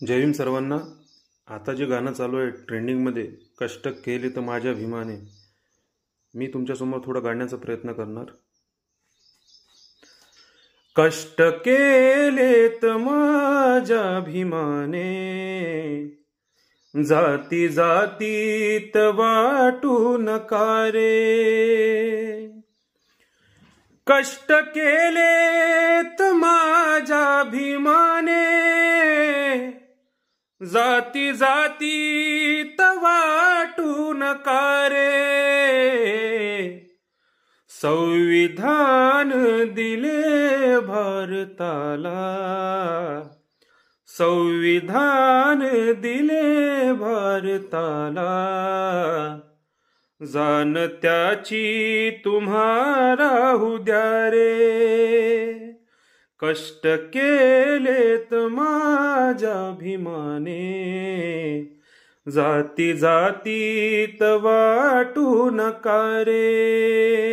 जय भीम सर्वांना. आता जे गाणं चालू आहे ट्रेंडिंगमध्ये, कष्ट केले तर माझ्या भीमाने, मी तुमच्यासमोर थोडं गाण्याचा प्रयत्न करणार. कष्ट केलेत माझ्या भीमाने, जाती जातीत वाटू नका रे. कष्ट केलेत माझ्या भीमाने, जाती जातीत वाटू नका रे. संविधान दिले भारताला, संविधान दिले भारताला, जाण त्याची तुम्हाला राहू द्या रे. कष्ट केलेत माझ्या भीमाने, जाती जातीत वाटू नका रे.